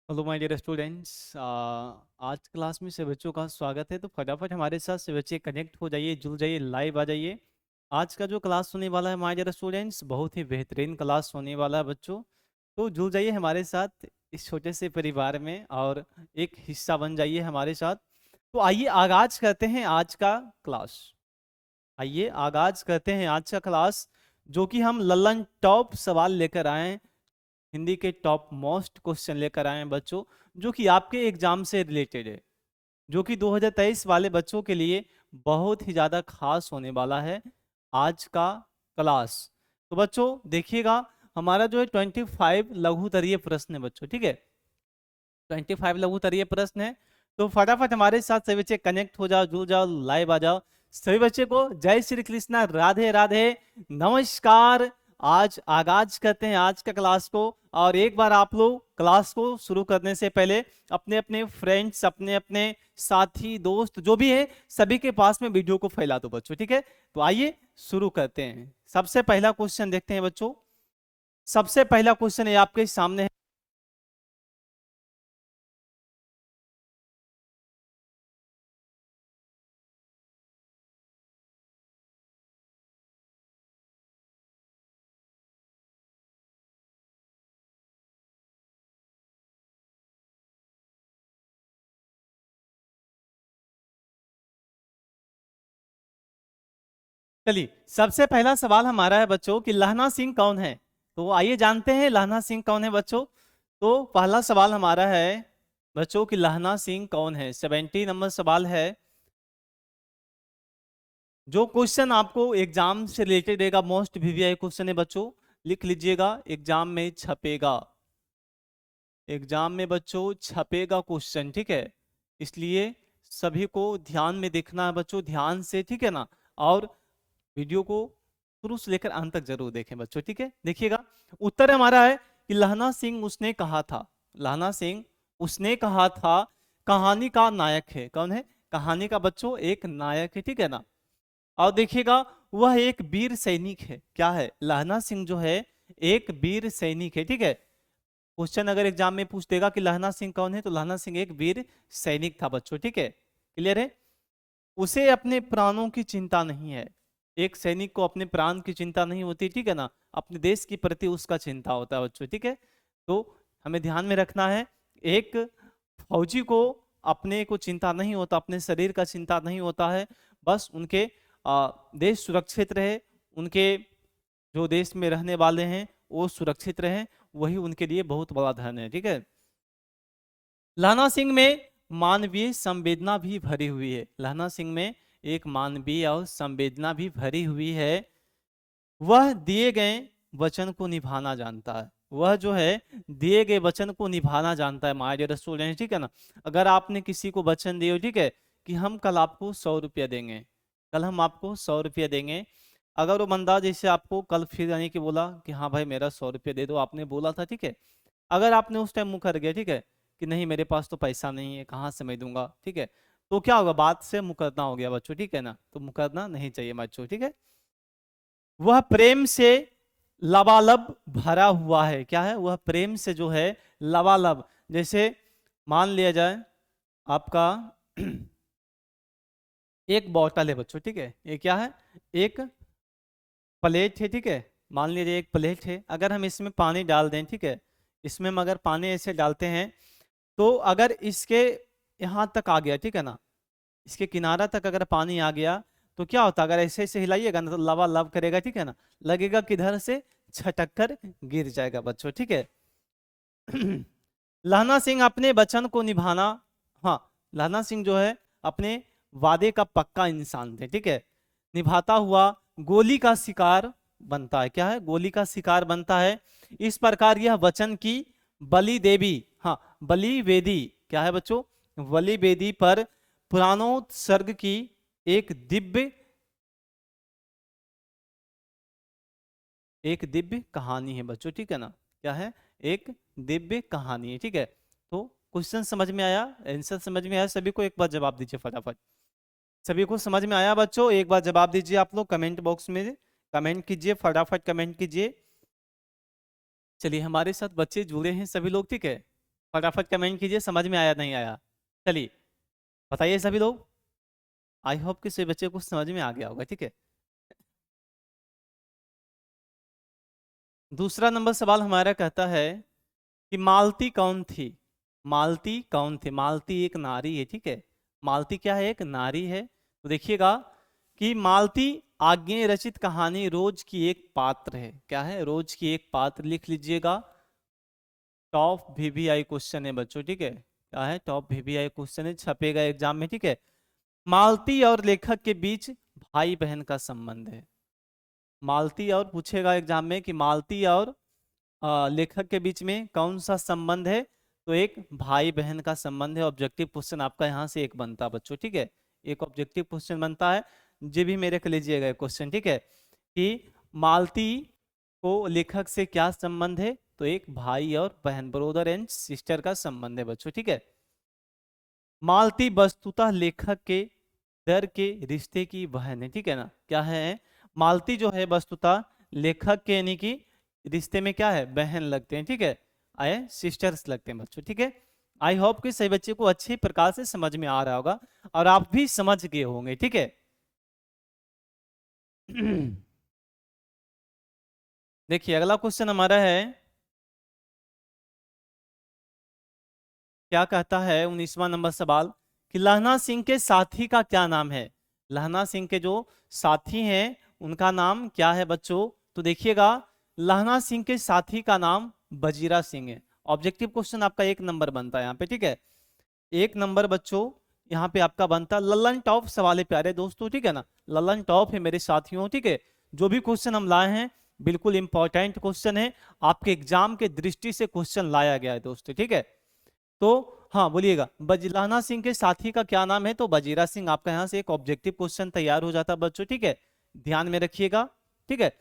Hello my dear students, आज class में से बच्चों का स्वागत है। तो फटाफट हमारे साथ से बच्चे कनेक्ट हो जाइए, जुड़ जाइए, लाइव आ जाइए। आज का जो क्लास होने वाला है माय डियर स्टूडेंट्स, बहुत ही बेहतरीन क्लास होने वाला है बच्चों। तो जुड़ जाइए हमारे साथ इस छोटे से परिवार में और एक हिस्सा बन जाइए हमारे साथ। तो आइए आगाज करते हैं आज का क्लास। आइए आगाज करते हैं आज का क्लास, जो कि हम ललन टॉप सवाल लेकर आए हैं। हिंदी के टॉप मोस्ट क्वेश्चन लेकर आए हैं बच्चों, जो कि आपके एग्जाम से रिलेटेड है, जो कि 2023 वाले बच्चों के लिए बहुत ही ज़्यादा खास होने वाला है आज का क्लास। तो बच्चों देखिएगा, हमारा जो है 25 लघुतरीय प्रश्न है बच्चों, ठीक है। 25 लघुतरीय प्रश्न है। तो फटाफट हमारे साथ सभी बच्चे कनेक्ट हो जाओ, जुड़ जाओ, लाइव आ जाओ। सभी बच्चे को जय श्री कृष्णा, राधे राधे, नमस्कार। आज आगाज करते हैं आज का क्लास को। और एक बार आप लोग क्लास को शुरू करने से पहले अपने अपने फ्रेंड्स, अपने अपने साथी, दोस्त जो भी है, सभी के पास में वीडियो को फैला दो बच्चों, ठीक है। तो आइए शुरू करते हैं। सबसे पहला क्वेश्चन देखते हैं बच्चों। सबसे पहला क्वेश्चन है आपके सामने है। चलिए, सबसे पहला सवाल हमारा है बच्चों कि लहना सिंह कौन है। तो आइए जानते हैं लहना सिंह कौन है बच्चों। तो पहला सवाल हमारा है बच्चों कि लहना सिंह कौन है। 70 नंबर सवाल है। जो क्वेश्चन आपको एग्जाम से रिलेटेड रहेगा, मोस्ट वीवीआई क्वेश्चन है बच्चों, लिख लीजिएगा, एग्जाम में छपेगा। एग्जाम में बच्चों छपेगा क्वेश्चन, ठीक है। इसलिए सभी को ध्यान में देखना है बच्चों, ध्यान से, ठीक है ना। और वीडियो को शुरू से लेकर अंत तक जरूर देखें बच्चों, ठीक है। देखिएगा, उत्तर हमारा है कि लहना सिंह उसने कहा था। लहना सिंह उसने कहा था कहानी का नायक है। कौन है? कहानी का बच्चों एक नायक है, ठीक है ना। और देखिएगा, वह एक वीर सैनिक है। क्या है? लहना सिंह जो है एक वीर सैनिक है, ठीक है। क्वेश्चन अगर एग्जाम में पूछ देगा कि लहना सिंह कौन है, तो लहना सिंह एक वीर सैनिक था बच्चों, ठीक है। क्लियर है। उसे अपने प्राणों की चिंता नहीं है। एक सैनिक को अपने प्राण की चिंता नहीं होती, ठीक है ना। अपने देश के प्रति उसका चिंता होता है बच्चों, ठीक है। तो हमें ध्यान में रखना है, एक फौजी को अपने को चिंता नहीं होता, अपने शरीर का चिंता नहीं होता है। बस उनके देश सुरक्षित रहे, उनके जो देश में रहने वाले हैं वो सुरक्षित रहे, वही उनके लिए बहुत बड़ा धन है, ठीक है। लहना सिंह में मानवीय संवेदना भी भरी हुई है। लहना सिंह में एक मानवीय और संवेदना भी भरी हुई है। वह दिए गए वचन को निभाना जानता है। वह जो है दिए गए वचन को निभाना जानता है माय डियर स्टूडेंट, ठीक है ना। अगर आपने किसी को वचन दिए हो, ठीक है, कि हम कल आपको 100 रुपया देंगे, कल हम आपको 100 रुपया देंगे। अगर वो बंदा जैसे आपको कल फिर आने की बोला कि हाँ भाई मेरा 100 रुपया दे दो, आपने बोला था, ठीक है। अगर आपने उस टाइम मुंह कर गया, ठीक है, कि नहीं मेरे पास तो पैसा नहीं है, कहाँ से मैं दूंगा, ठीक है, तो क्या होगा? बात से मुकरना हो गया बच्चों, ठीक है ना। तो मुकरना नहीं चाहिए बच्चों, ठीक है। वह प्रेम से लबालब भरा हुआ है। क्या है? वह प्रेम से जो है लबालब। जैसे मान लिया जाए आपका एक बॉटल है बच्चों, ठीक है। ये क्या है? एक प्लेट है, ठीक है। मान लीजिए एक प्लेट है, अगर हम इसमें पानी डाल दें, ठीक है, इसमें हम अगर पानी ऐसे डालते हैं, तो अगर इसके यहाँ तक आ गया, ठीक है ना, इसके किनारा तक अगर पानी आ गया, तो क्या होता? अगर ऐसे ऐसे हिलाइएगा ना, तो लवा लब करेगा, ठीक है ना। लगेगा किधर से छटक कर गिर जाएगा बच्चों, ठीक है। लहना सिंह अपने वचन को निभाना, हाँ, लहना सिंह जो है अपने वादे का पक्का इंसान थे, ठीक है। निभाता हुआ गोली का शिकार बनता है। क्या है? गोली का शिकार बनता है। इस प्रकार यह वचन की बलि देवी, हाँ, बलि वेदी, क्या है बच्चों? बलि वेदी पर पुराणोत्सर्ग की एक दिव्य एक दिव्य कहानी है बच्चों, ठीक है ना। क्या है? एक दिव्य कहानी है, ठीक है। तो क्वेश्चन समझ में आया? आंसर समझ में आया? सभी को एक बार जवाब दीजिए फटाफट। सभी को समझ में आया बच्चों? एक बार जवाब दीजिए आप लोग, कमेंट बॉक्स में कमेंट कीजिए, फटाफट कमेंट कीजिए। चलिए, हमारे साथ बच्चे जुड़े हैं सभी लोग, ठीक है। फटाफट कमेंट कीजिए, समझ में आया नहीं आया। चलिए बताइए सभी लोग। आई होप कि सभी बच्चे को समझ में आ गया होगा, ठीक है। दूसरा नंबर सवाल हमारा कहता है कि मालती कौन थी। मालती कौन थी? मालती एक नारी है, ठीक है। मालती क्या है? एक नारी है। तो देखिएगा कि मालती आज्ञे रचित कहानी रोज की एक पात्र है। क्या है? रोज की एक पात्र, लिख लीजिएगा। टॉप वीवीआई क्वेश्चन है बच्चों, ठीक है। क्या है? टॉप वीवीआई क्वेश्चन है, छपेगा एग्जाम में, ठीक है। मालती और लेखक के बीच भाई बहन का संबंध है। मालती और पूछेगा एग्जाम में कि मालती और लेखक के बीच में कौन सा संबंध है? तो एक भाई बहन का संबंध है। ऑब्जेक्टिव क्वेश्चन आपका यहाँ से एक बनता है बच्चों, ठीक है। एक ऑब्जेक्टिव क्वेश्चन बनता है, ये भी मेरे को लीजिएगा क्वेश्चन, ठीक है। कि मालती को लेखक से क्या संबंध है? तो एक भाई और बहन, ब्रदर एंड सिस्टर का संबंध है बच्चों, ठीक है। मालती वस्तुतः लेखक के दर के रिश्ते की बहन है, ठीक है ना। क्या है? मालती जो है वस्तुतः लेखक के यानी कि रिश्ते में क्या है? बहन लगते हैं, ठीक है। आए सिस्टर्स लगते हैं बच्चों, ठीक है। आई होप कि सही बच्चे को अच्छी प्रकार से समझ में आ रहा होगा और आप भी समझ गए होंगे, ठीक है। देखिए अगला क्वेश्चन हमारा है, क्या कहता है 19वां नंबर सवाल कि लहना सिंह के साथी का क्या नाम है। लहना सिंह के जो साथी हैं उनका नाम क्या है बच्चों? तो देखिएगा लहना सिंह के साथी का नाम बजीरा सिंह है। ऑब्जेक्टिव क्वेश्चन आपका एक नंबर बनता है यहाँ पे, ठीक है। एक नंबर बच्चों यहाँ पे आपका बनता है। ललन टॉप सवाल है प्यारे दोस्तों, ठीक है ना। ललन टॉप है मेरे साथियों, ठीक है। जो भी क्वेश्चन हम लाए हैं बिल्कुल इंपॉर्टेंट क्वेश्चन है, आपके एग्जाम के दृष्टि से क्वेश्चन लाया गया है दोस्तों, ठीक है। तो हाँ बोलिएगा, बजलाना सिंह के साथी का क्या नाम है? तो बजीरा सिंह। आपका यहाँ से एक ऑब्जेक्टिव क्वेश्चन तैयार हो जाता है बच्चों, ठीक है। ध्यान में रखिएगा, ठीक है।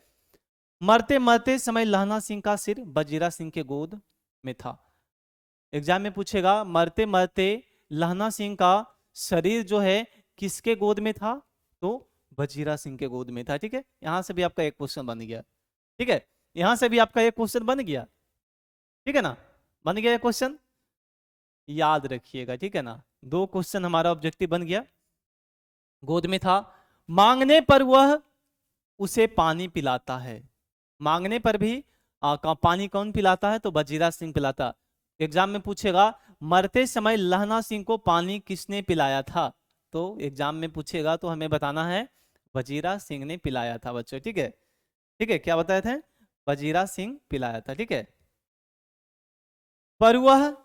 मरते मरते समय लहना सिंह का सिर बजीरा सिंह के गोद में था। एग्जाम में पूछेगा मरते मरते लहना सिंह का शरीर जो है किसके गोद में था? तो बजीरा सिंह के गोद में था, ठीक है। यहां से भी आपका एक क्वेश्चन बन गया, ठीक है। यहां से भी आपका एक क्वेश्चन बन गया, ठीक है ना। बन गया क्वेश्चन, याद रखिएगा, ठीक है ना। दो क्वेश्चन हमारा ऑब्जेक्टिव बन गया। गोद में था, मांगने पर वह उसे पानी पिलाता है। मांगने पर भी पानी कौन पिलाता है? तो बजीरा सिंह पिलाता। एग्जाम में पूछेगा मरते समय लहना सिंह को पानी किसने पिलाया था? तो एग्जाम में पूछेगा तो हमें बताना है बजीरा सिंह ने पिलाया था बच्चों, ठीक है। ठीक है, क्या बताए थे? बजीरा सिंह पिलाया था, ठीक है। पर वह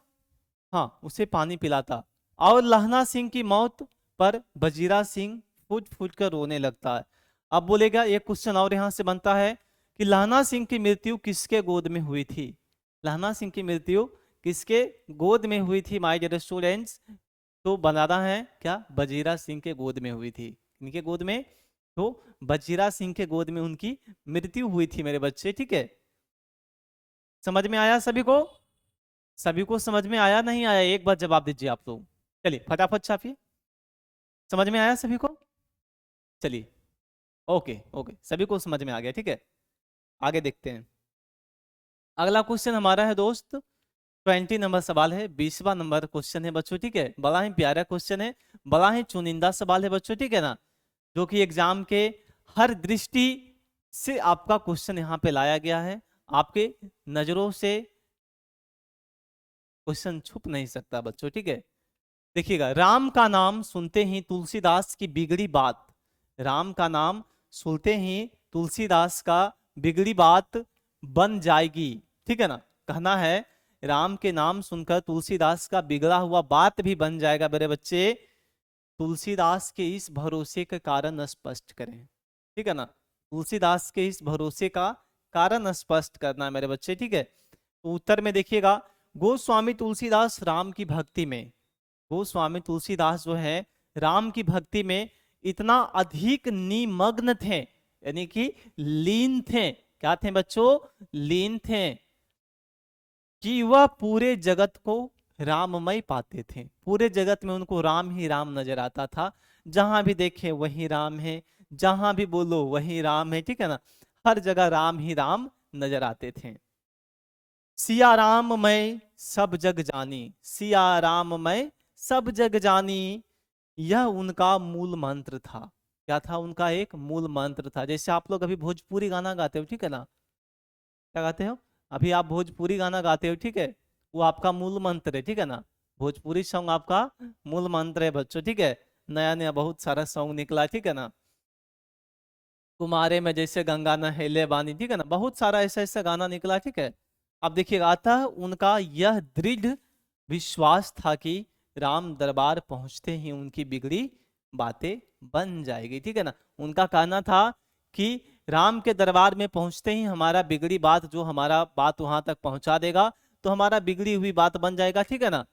हाँ उसे पानी पिलाता। और लहना सिंह की मौत पर बजीरा सिंह फूट फूट कर रोने लगता है। अब बोलेगा एक क्वेश्चन और यहां से बनता है कि लहना सिंह की मृत्यु किसके गोद में हुई थी? लहना सिंह की मृत्यु किसके गोद में हुई थी माय डियर स्टूडेंट्स? तो बनाना है क्या? बजीरा सिंह के गोद में हुई थी। इनके गोद में? तो बजीरा सिंह के गोद में उनकी मृत्यु हुई थी मेरे बच्चे, ठीक है। समझ में आया सभी को? सभी को समझ में आया नहीं आया? एक बार जवाब दीजिए आप लोग। चलिए फटाफट छापिए। समझ में आया सभी को? चलिए ओके ओके, सभी को समझ में आ गया, ठीक है। आगे देखते हैं। अगला क्वेश्चन हमारा है दोस्त 20 नंबर सवाल है, 20वां नंबर क्वेश्चन है बच्चों, ठीक है। बड़ा ही प्यारा क्वेश्चन है, बड़ा ही चुनिंदा सवाल है बच्चों, ठीक है ना। जो कि एग्जाम के हर दृष्टि से आपका क्वेश्चन यहाँ पे लाया गया है। आपके नजरों से क्वेश्चन छुप नहीं सकता बच्चों, ठीक है। देखिएगा, राम का नाम सुनते ही तुलसीदास की बिगड़ी बात। राम का नाम सुनते ही तुलसीदास का बिगड़ी बात बन जाएगी, ठीक है ना। कहना है राम के नाम सुनकर तुलसीदास का बिगड़ा हुआ बात भी बन जाएगा मेरे बच्चे। तुलसीदास के इस भरोसे के कारण स्पष्ट करें, ठीक है ना। तुलसीदास के इस भरोसे का कारण स्पष्ट करना है मेरे बच्चे, ठीक है। तो उत्तर में देखिएगा, गोस्वामी तुलसीदास राम की भक्ति में, गोस्वामी तुलसीदास जो है राम की भक्ति में इतना अधिक निमग्न थे, यानी कि लीन थे। क्या थे बच्चों? लीन थे कि वह पूरे जगत को राममय पाते थे। पूरे जगत में उनको राम ही राम नजर आता था। जहां भी देखे वही राम है, जहां भी बोलो वही राम है, ठीक है ना। हर जगह राम ही राम नजर आते थे। सिया राम मैं सब जग जानी, सिया राम मैं सब जग जानी, यह उनका मूल मंत्र था। क्या था? उनका एक मूल मंत्र था। जैसे आप लोग अभी भोजपुरी गाना गाते हो, ठीक है ना? क्या गाते हो? अभी आप भोजपुरी गाना गाते हो, ठीक है? वो आपका मूल मंत्र है, ठीक है ना? भोजपुरी सॉन्ग आपका मूल मंत्र है बच्चों, ठीक है? नया नया बहुत सारा सॉन्ग निकला, ठीक है ना? कुमारे में जैसे गंगा नहैले बानी, ठीक है ना? बहुत सारा ऐसा ऐसा गाना निकला, ठीक है? अब देखिएगा, अतः उनका यह दृढ़ विश्वास था कि राम दरबार पहुंचते ही उनकी बिगड़ी बातें बन जाएगी, ठीक है ना? उनका कहना था कि राम के दरबार में पहुंचते ही हमारा बिगड़ी बात, जो हमारा बात वहां तक पहुंचा देगा, तो हमारा बिगड़ी हुई बात बन जाएगा, ठीक है ना?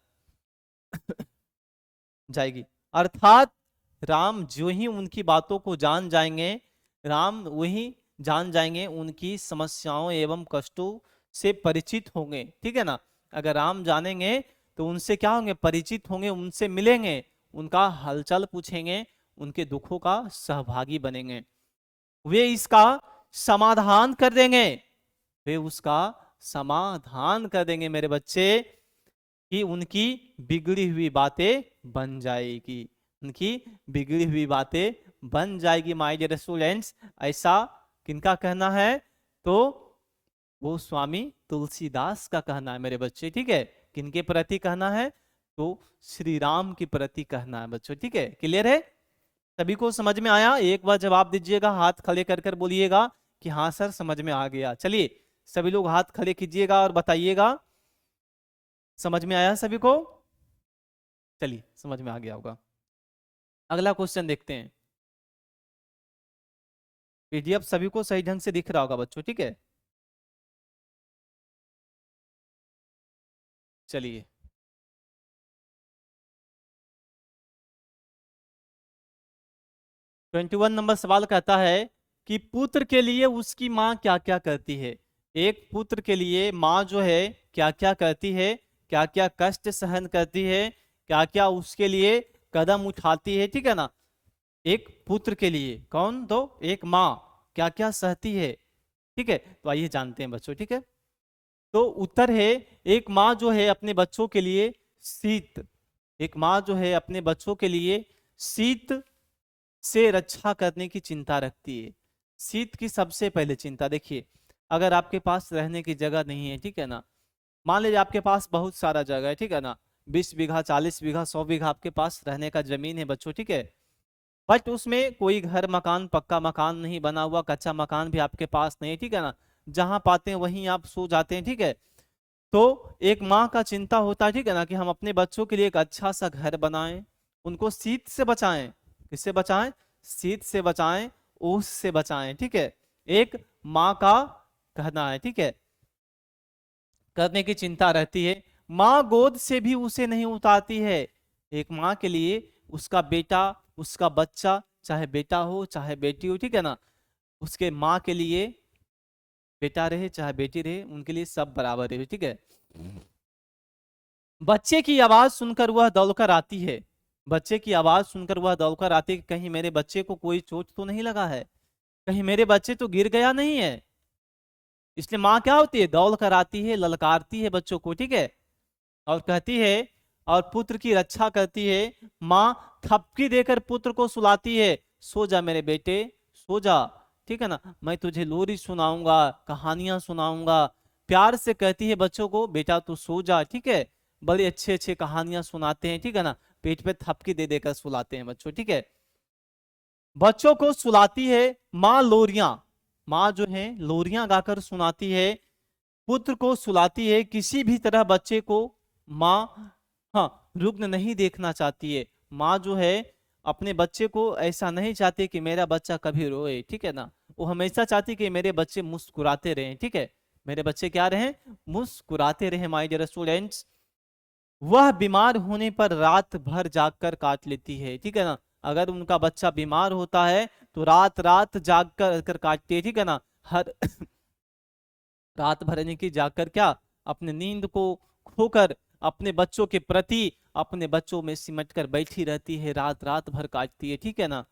जाएगी। अर्थात राम जो ही उनकी बातों को जान जाएंगे, राम वही जान जाएंगे, उनकी समस्याओं एवं कष्टों से परिचित होंगे, ठीक है ना? अगर राम जानेंगे तो उनसे क्या होंगे? परिचित होंगे, उनसे मिलेंगे, उनका हालचाल पूछेंगे, उनके दुखों का सहभागी बनेंगे, वे इसका समाधान कर देंगे, वे उसका समाधान कर देंगे मेरे बच्चे, कि उनकी बिगड़ी हुई बातें बन जाएगी, उनकी बिगड़ी हुई बातें बन जाएगी माय डियर स्टूडेंट्स। ऐसा किनका कहना है? तो वो स्वामी तुलसीदास का कहना है मेरे बच्चे, ठीक है? किनके प्रति कहना है? तो श्री राम के प्रति कहना है बच्चों, ठीक है? क्लियर है? सभी को समझ में आया? एक बार जवाब दीजिएगा, हाथ खड़े कर कर बोलिएगा कि हाँ सर समझ में आ गया। चलिए सभी लोग हाथ खड़े कीजिएगा और बताइएगा समझ में आया सभी को? चलिए समझ में आ गया होगा। अगला क्वेश्चन देखते हैं। पीडीएफ सभी को सही ढंग से दिख रहा होगा बच्चों, ठीक है? चलिए 21 नंबर सवाल कहता है कि पुत्र के लिए उसकी माँ क्या क्या करती है। एक पुत्र के लिए माँ जो है क्या क्या करती है, क्या क्या कष्ट सहन करती है, क्या क्या उसके लिए कदम उठाती है, ठीक है ना? एक पुत्र के लिए कौन? तो एक माँ क्या क्या सहती है, ठीक है? तो आइए जानते हैं बच्चों, ठीक है? तो उत्तर है, एक माँ जो है अपने बच्चों के लिए शीत, एक माँ जो है अपने बच्चों के लिए शीत से रक्षा करने की चिंता रखती है। शीत की सबसे पहले चिंता देखिए, अगर आपके पास रहने की जगह नहीं है, ठीक है ना? मान लीजिए आपके पास बहुत सारा जगह है, ठीक है ना? 20 बीघा, 40 बीघा, 100 बीघा आपके पास रहने का जमीन है बच्चों, ठीक है? बट उसमें कोई घर मकान, पक्का मकान नहीं बना हुआ, कच्चा मकान भी आपके पास नहीं है, ठीक है ना? जहां पाते हैं वहीं आप सो जाते हैं, ठीक है? तो एक माँ का चिंता होता है, ठीक है ना, कि हम अपने बच्चों के लिए एक अच्छा सा घर बनाएं, उनको शीत से बचाएं। किससे बचाएं? शीत से बचाएं, ओस से बचाएं, ठीक है? एक माँ का कहना है, ठीक है? करने की चिंता रहती है। माँ गोद से भी उसे नहीं उतारती है। एक माँ के लिए उसका बेटा, उसका बच्चा, चाहे बेटा हो चाहे बेटी हो, ठीक है ना, उसके माँ के लिए बेटा रहे चाहे बेटी रहे, उनके लिए सब बराबर है, ठीक है? बच्चे की आवाज सुनकर वह दौड़कर आती है, बच्चे की आवाज सुनकर वह दौड़कर आती है कि कहीं मेरे बच्चे को कोई चोट तो नहीं लगा है, कहीं मेरे बच्चे तो गिर गया नहीं है। इसलिए माँ क्या होती है? दौड़ कर आती है, ललकारती है बच्चों को, ठीक है? और कहती है, और पुत्र की रक्षा करती है। माँ थपकी देकर पुत्र को सुलाती है, सो जा मेरे बेटे, सो जा, ठीक है ना? मैं तुझे लोरी सुनाऊंगा, कहानियां सुनाऊंगा। प्यार से कहती है बच्चों को, बेटा तू सो जा, ठीक है? बड़ी अच्छे अच्छे कहानियां सुनाते हैं, ठीक है ना? पेट पे थपकी दे देकर सुलाते हैं बच्चों, ठीक है? बच्चों को सुलाती है माँ लोरियां, माँ जो है लोरियां गाकर सुनाती है, पुत्र को सुलाती है। किसी भी तरह बच्चे को माँ, हाँ, रुग्ण नहीं देखना चाहती है। माँ जो है अपने बच्चे को ऐसा नहीं चाहती कि मेरा बच्चा कभी रोए, ठीक है ना? वो हमेशा चाहती कि मेरे बच्चे मुस्कुराते रहें, ठीक है? मेरे बच्चे क्या रहें? मुस्कुराते रहें माय डियर स्टूडेंट्स। वह बीमार होने पर रात भर जागकर काट लेती है, ठीक है ना? अगर उनका बच्चा बीमार होता है तो रात रात जाग कर काटती है, ठीक है ना? हर रात भर यानी कि जागकर क्या, अपने नींद को खोकर अपने बच्चों के प्रति अपने बच्चों में सिमट कर बैठी रहती है, रात रात भर काटती है, ठीक है ना?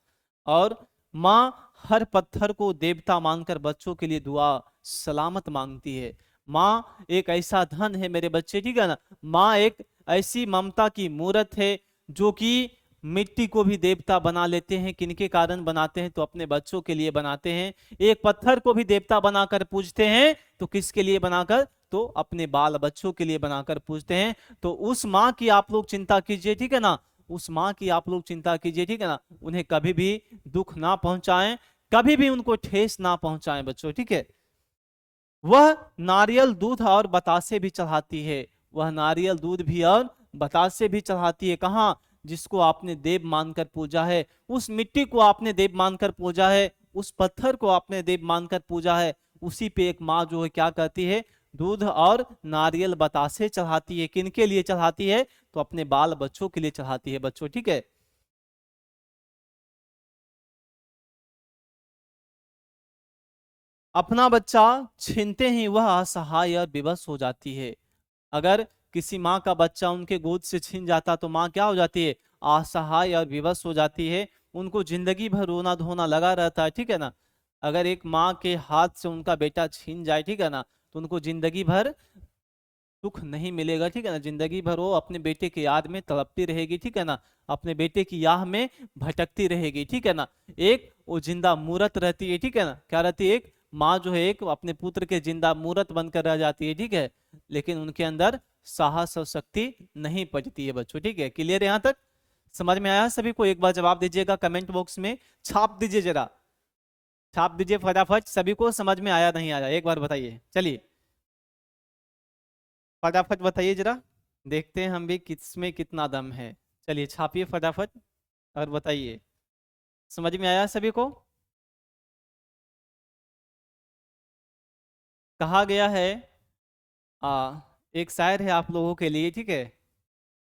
और माँ हर पत्थर को देवता मानकर बच्चों के लिए दुआ सलामत मांगती है। माँ एक ऐसा धन है मेरे बच्चे, ठीक है ना। माँ एक ऐसी ममता की मूर्त है जो कि मिट्टी को भी देवता बना लेते हैं। किनके कारण बनाते हैं? तो अपने बच्चों के लिए बनाते हैं। एक पत्थर को भी देवता बनाकर पूजते हैं तो किसके लिए बनाकर? तो अपने बाल बच्चों के लिए बनाकर पूजते हैं। तो उस माँ की आप लोग चिंता कीजिए, ठीक है ना। उस माँ की आप लोग चिंता कीजिए, ठीक है ना। उन्हें कभी भी दुख ना पहुंचाएं, कभी भी उनको ठेस ना पहुंचाएं बच्चों, ठीक है। वह नारियल दूध और बतासे भी चढ़ाती है। वह नारियल दूध भी और बतासे भी चढ़ाती है। कहाँ? जिसको आपने देव मानकर पूजा है, उस मिट्टी को आपने देव मानकर पूजा है, उस पत्थर को आपने देव मानकर पूजा है, उसी पे एक माँ जो है क्या करती है? दूध और नारियल बतासे चढ़ाती है। किनके लिए चढ़ाती है? तो अपने बाल बच्चों के लिए चढ़ाती है बच्चों, ठीक है। अपना बच्चा छीनते ही वह असहाय और विवश हो जाती है। अगर किसी माँ का बच्चा उनके गोद से छीन जाता तो माँ क्या हो जाती है? असहाय और विवश हो जाती है। उनको जिंदगी भर रोना धोना लगा रहता है, ठीक है ना। अगर एक माँ के हाथ से उनका बेटा छीन जाए, ठीक है ना, तो उनको जिंदगी भर सुख नहीं मिलेगा, ठीक है ना। जिंदगी भर वो अपने बेटे की याद में तड़पती रहेगी, ठीक है ना। अपने बेटे की याह में भटकती रहेगी, ठीक है ना। एक वो जिंदा मूरत रहती है, ठीक है ना। क्या रहती है? एक माँ जो है एक अपने पुत्र के जिंदा मूरत बनकर रह जाती है, ठीक है। लेकिन उनके अंदर साहस और शक्ति नहीं पड़ती है बच्चों, ठीक है। क्लियर है यहाँ तक? समझ में आया सभी को? एक बार जवाब दीजिएगा कमेंट बॉक्स में, छाप दीजिए जरा, छाप दीजिए फटाफट। सभी को समझ में आया नहीं आया एक बार बताइए, चलिए फटाफट बताइए जरा, देखते हैं हम भी किसमें कितना दम है। चलिए छापिए फटाफट और बताइए, समझ में आया सभी को? कहा गया है, एक शायर है आप लोगों के लिए, ठीक है।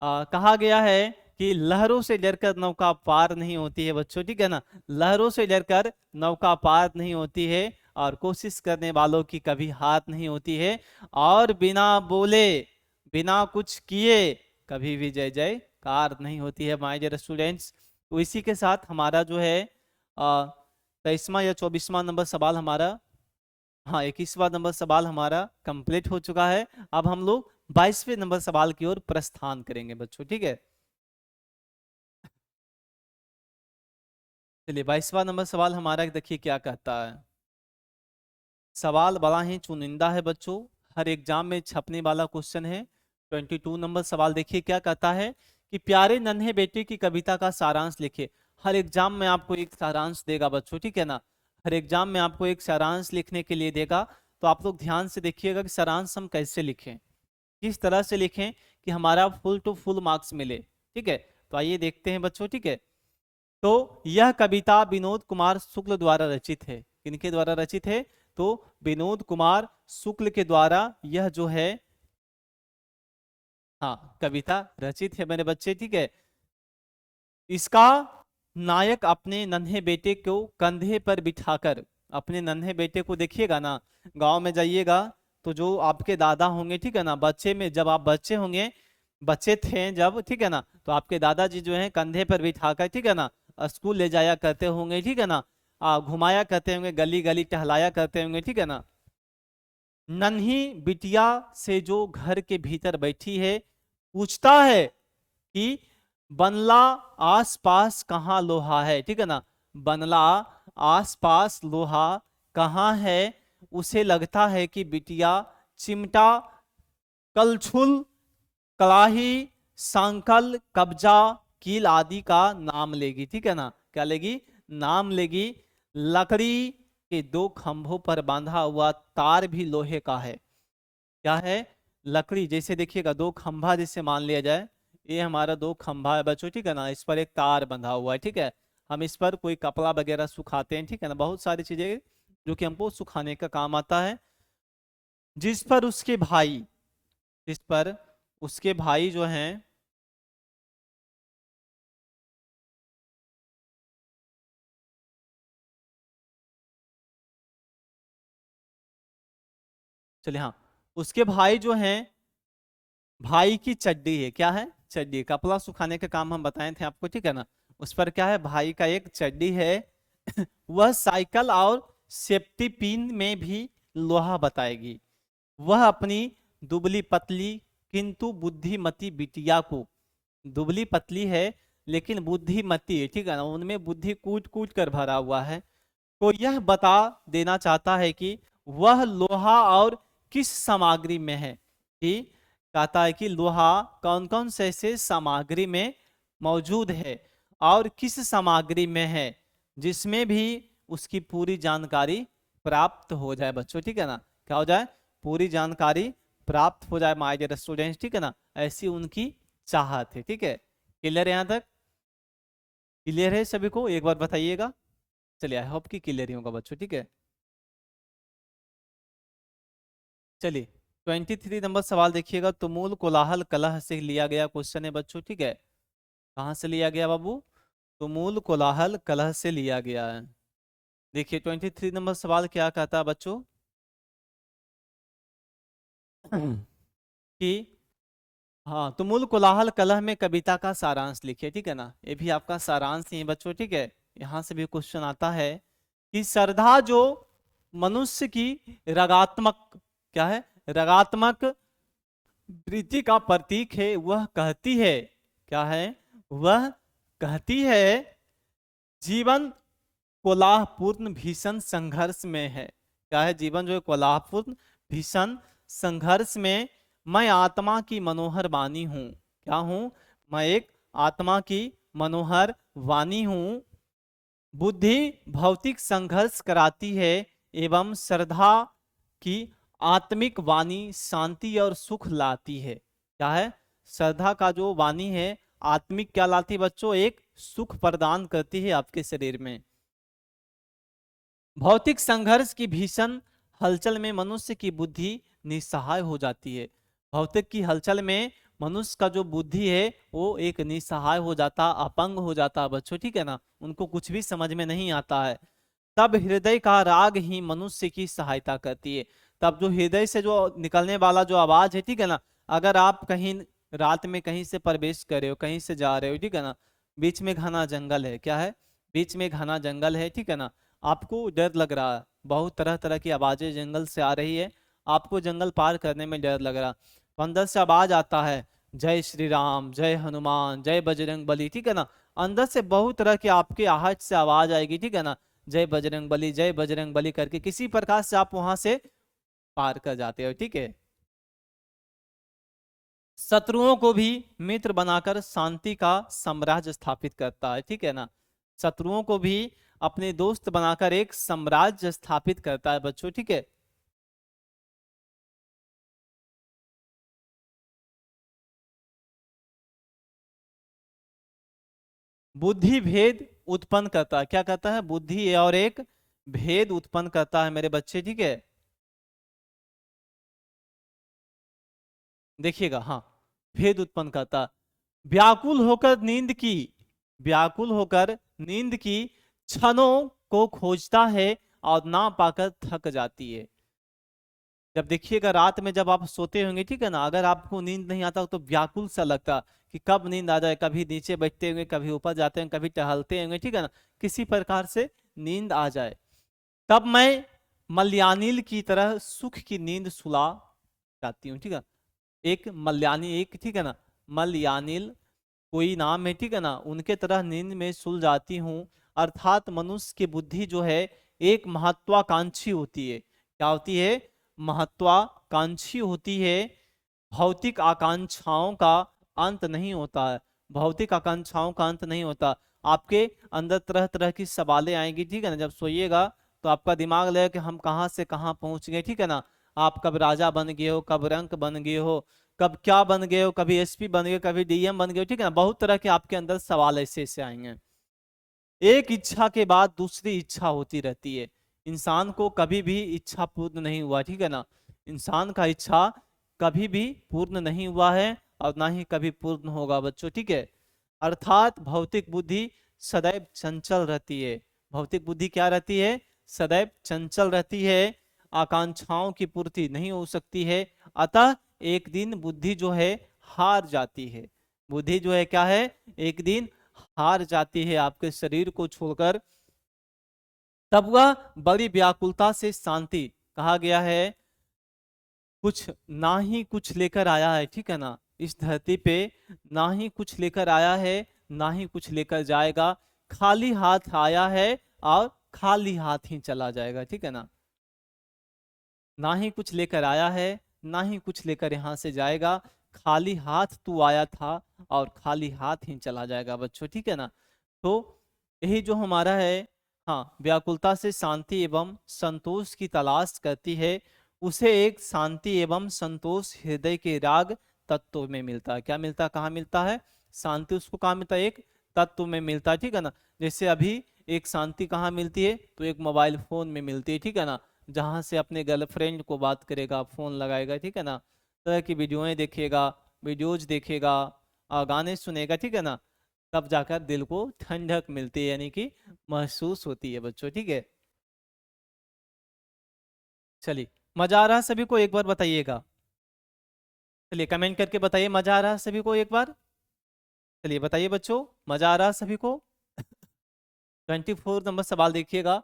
कहा गया है कि लहरों से डरकर नौका पार नहीं होती है बच्चों, ठीक है ना। लहरों से डरकर नौका पार नहीं होती है, और कोशिश करने वालों की कभी हार नहीं होती है, और बिना बोले बिना कुछ किए कभी भी जय जयकार नहीं होती है माय डियर स्टूडेंट्स। तो इसी के साथ हमारा जो है 23वां या 24वां नंबर सवाल हमारा, हाँ 21वां नंबर सवाल हमारा कंप्लीट हो चुका है। अब हम लोग 22वें नंबर सवाल की ओर प्रस्थान करेंगे बच्चों, ठीक है। चलिए 22वां नंबर सवाल हमारा देखिए क्या कहता है। सवाल बड़ा ही चुनिंदा है बच्चों, हर एग्जाम में छपने वाला क्वेश्चन है। 22 नंबर सवाल देखिए क्या कहता है कि प्यारे नन्हे बेटे की कविता का सारांश लिखिए। हर एग्जाम में आपको एक सारांश देगा बच्चों, ठीक है ना। हर एग्जाम में आपको एक सारांश लिखने के लिए देगा। तो आप लोग ध्यान से देखिएगा कि सारांश हम कैसे लिखें, किस तरह से लिखें कि हमारा फुल टू फुल मार्क्स मिले, ठीक है। तो आइए देखते हैं बच्चों, ठीक है। तो यह कविता विनोद कुमार शुक्ल द्वारा रचित है। किनके द्वारा रचित है? तो विनोद कुमार शुक्ल के द्वारा यह जो है, हाँ कविता रचित है मेरे बच्चे, ठीक है। इसका नायक अपने नन्हे बेटे को कंधे पर बिठाकर, अपने नन्हे बेटे को देखिएगा ना, गांव में जाइएगा तो जो आपके दादा होंगे, ठीक है ना, बच्चे में जब आप बच्चे होंगे, बच्चे थे जब, ठीक है ना, तो आपके दादाजी जो है कंधे पर बिठाकर, ठीक है ना, स्कूल ले जाया करते होंगे, ठीक है ना। घुमाया करते होंगे, गली गली टहलाया करते होंगे, ठीक है ना। नन्ही बिटिया से जो घर के भीतर बैठी है, पूछता है कि बनला आस पास कहाँ लोहा है, ठीक है ना। बनला आस पास लोहा कहाँ है। उसे लगता है कि बिटिया चिमटा कलछुल कलाही सांकल कब्जा कील आदि का नाम लेगी, ठीक है ना। क्या लेगी? नाम लेगी। लकड़ी के दो खंभों पर बांधा हुआ तार भी लोहे का है। क्या है? लकड़ी, जैसे देखिएगा दो खंभा जैसे मान लिया जाए, ये हमारा दो खंभा है बच्चों, ठीक है ना। इस पर एक तार बंधा हुआ है, ठीक है। हम इस पर कोई कपड़ा वगैरह सुखाते हैं, ठीक है ना, बहुत सारी चीजें जो कि हमको सुखाने का काम आता है। जिस पर उसके भाई, जिस पर उसके भाई जो हैं, चलिए हाँ, उसके भाई जो हैं, भाई की चड्डी है। क्या है? चड्डी, कपड़ा सुखाने का काम हम बताए थे आपको, ठीक है ना। उस पर क्या है? भाई का एक चड्डी है। वह साइकिल और सेफ्टी पिन में भी लोहा बताएगी। वह अपनी दुबली पतली किंतु बुद्धिमती बिटिया को, दुबली पतली है लेकिन बुद्धिमती है, ठीक है ना, उनमें बुद्धि कूट कूट कर भरा हुआ है, तो यह बता देना चाहता है कि वह लोहा और किस सामग्री में है, कि कहता है कि लोहा कौन कौन से ऐसे सामग्री में मौजूद है और किस सामग्री में है, जिसमें भी उसकी पूरी जानकारी प्राप्त हो जाए बच्चों, ठीक है ना, क्या हो जाए, पूरी जानकारी प्राप्त हो जाए माय डियर स्टूडेंट्स, ठीक है ना, ऐसी उनकी चाहत है, ठीक है। क्लियर है यहाँ तक, क्लियर है सभी को, एक बार बताइएगा। चलिए, आई होप कि क्लियर ही होगा बच्चों, ठीक है। चलिए 23 नंबर सवाल देखिएगा, तुमुल कोलाहल कलह से लिया गया क्वेश्चन है बच्चों, ठीक है। कहाँ से लिया गया बाबू, तुमुल कोलाहल कलह से लिया गया है। देखिए 23 नंबर सवाल क्या कहता है बच्चों कि हाँ, तुमुल कोलाहल कलह में कविता का सारांश लिखिए, ठीक है ना, ये भी आपका सारांश ही है बच्चों, ठीक है। यहाँ से भी क्वेश्चन आता है कि श्रद्धा जो मनुष्य की रगात्मक, क्या है, रगात्मक वृत्ति का प्रतीक है, वह कहती है, क्या है, वह कहती है जीवन कोलाहलपूर्ण भीषण संघर्ष में है, क्या है, जीवन जो है कोलाहलपूर्ण भीषण संघर्ष में, मैं आत्मा की मनोहर वाणी हूँ, क्या हूँ, मैं एक आत्मा की मनोहर वाणी हूँ, बुद्धि भौतिक संघर्ष कराती है एवं श्रद्धा की आत्मिक वाणी शांति और सुख लाती है, क्या है, श्रद्धा का जो वाणी है आत्मिक क्या लाती है बच्चों, एक सुख प्रदान करती है आपके शरीर में। भौतिक संघर्ष की भीषण हलचल में मनुष्य की बुद्धि निस्सहाय हो जाती है, भौतिक की हलचल में मनुष्य का जो बुद्धि है वो एक निस्सहाय हो जाता, अपंग हो जाता बच्चों, ठीक है ना, उनको कुछ भी समझ में नहीं आता है। तब हृदय का राग ही मनुष्य की सहायता करती है, तब जो हृदय से जो निकलने वाला जो आवाज है, ठीक है ना, अगर आप कहीं रात में कहीं से प्रवेश कर रहे हो, कहीं से जा रहे हो, ठीक है ना, बीच में घना जंगल है, क्या है, बीच में घना जंगल है, ठीक है ना, आपको डर लग रहा है, बहुत तरह तरह की आवाजें जंगल से आ रही है, आपको जंगल पार करने में डर लग रहा, तो अंदर से आवाज आता है जय श्री राम, जय हनुमान, जय बजरंग बली, ठीक है ना, अंदर से बहुत तरह की आपके आहट से आवाज आएगी, ठीक है ना, जय बजरंग बली, जय बजरंग बली करके किसी प्रकार से आप वहां से पार कर जाते हो, ठीक है। शत्रुओं को भी मित्र बनाकर शांति का साम्राज्य स्थापित करता है, ठीक है ना, शत्रुओं को भी अपने दोस्त बनाकर एक साम्राज्य स्थापित करता है बच्चों, ठीक है। बुद्धि भेद उत्पन्न करता है, क्या कहता है, बुद्धि और एक भेद उत्पन्न करता है मेरे बच्चे, ठीक है। देखिएगा, हाँ, भेद उत्पन्न करता, व्याकुल होकर नींद की, व्याकुल होकर नींद की क्षणों को खोजता है और ना पाकर थक जाती है। जब देखिएगा रात में जब आप सोते होंगे, ठीक है ना, अगर आपको नींद नहीं आता तो व्याकुल सा लगता कि कब नींद आ जाए, कभी नीचे बैठते होंगे, कभी ऊपर जाते होंगे, कभी टहलते होंगे, ठीक है ना, किसी प्रकार से नींद आ जाए, तब मैं मलयानिल की तरह सुख की नींद सुला जाती हूँ, ठीक है। एक मलयानी, एक, ठीक है ना, मलयानिल कोई नाम है, ठीक है ना, उनके तरह नींद में सुल जाती हूँ, अर्थात मनुष्य की बुद्धि जो है एक महत्वाकांक्षी होती है, क्या होती है, महत्वाकांक्षी होती है, भौतिक आकांक्षाओं का अंत नहीं होता है, भौतिक आकांक्षाओं का अंत नहीं होता, आपके अंदर तरह तरह की सवालें आएंगी, ठीक है ना, जब सोइएगा तो आपका दिमाग लगेगा कि हम कहाँ से कहाँ पहुंच गए, ठीक है ना, आप कब राजा बन गए हो, कब रंक बन गए हो, कब क्या बन गए हो, कभी एसपी बन गए, कभी डीएम बन गए हो, ठीक है ना, बहुत तरह के आपके अंदर सवाल ऐसे ऐसे आएंगे। एक इच्छा के बाद दूसरी इच्छा होती रहती है, इंसान को कभी भी इच्छा पूर्ण नहीं हुआ, ठीक है ना, इंसान का इच्छा कभी भी पूर्ण नहीं हुआ है और ना ही कभी पूर्ण होगा बच्चों, ठीक है। अर्थात भौतिक बुद्धि सदैव चंचल रहती है, भौतिक बुद्धि क्या रहती है, सदैव चंचल रहती है, आकांक्षाओं की पूर्ति नहीं हो सकती है, अतः एक दिन बुद्धि जो है हार जाती है, बुद्धि जो है क्या है, एक दिन हार जाती है आपके शरीर को छोड़कर, तब वह बड़ी व्याकुलता से शांति, कहा गया है कुछ ना ही कुछ लेकर आया है, ठीक है ना, इस धरती पे ना ही कुछ लेकर आया है, ना ही कुछ लेकर जाएगा, खाली हाथ आया है और खाली हाथ ही चला जाएगा, ठीक है ना। ना ही कुछ लेकर आया है, ना ही कुछ लेकर यहाँ से जाएगा, खाली हाथ तू आया था और खाली हाथ ही चला जाएगा बच्चों, ठीक है ना। तो यही जो हमारा है, हाँ, व्याकुलता से शांति एवं संतोष की तलाश करती है, उसे एक शांति एवं संतोष हृदय के राग तत्व में मिलता है। क्या मिलता है, कहाँ मिलता है, शांति उसको कहाँ मिलता है, एक तत्व में मिलता है, ठीक है ना। जैसे अभी एक शांति कहाँ मिलती है, तो एक मोबाइल फोन में मिलती है, ठीक है ना, जहां से अपने गर्लफ्रेंड को बात करेगा, फोन लगाएगा, ठीक है ना, तरह की वीडियोएं देखेगा, वीडियोज देखेगा, गाने सुनेगा, ठीक है ना, तब जाकर दिल को ठंडक मिलती है, यानी कि महसूस होती है बच्चों, ठीक है। चलिए, मजा आ रहा है सभी को, एक बार बताइएगा। चलिए कमेंट करके बताइए, मजा आ रहा है सभी को, एक बार। चलिए बताइए बच्चों, मजा आ रहा है सभी को। 24 नंबर सवाल देखिएगा।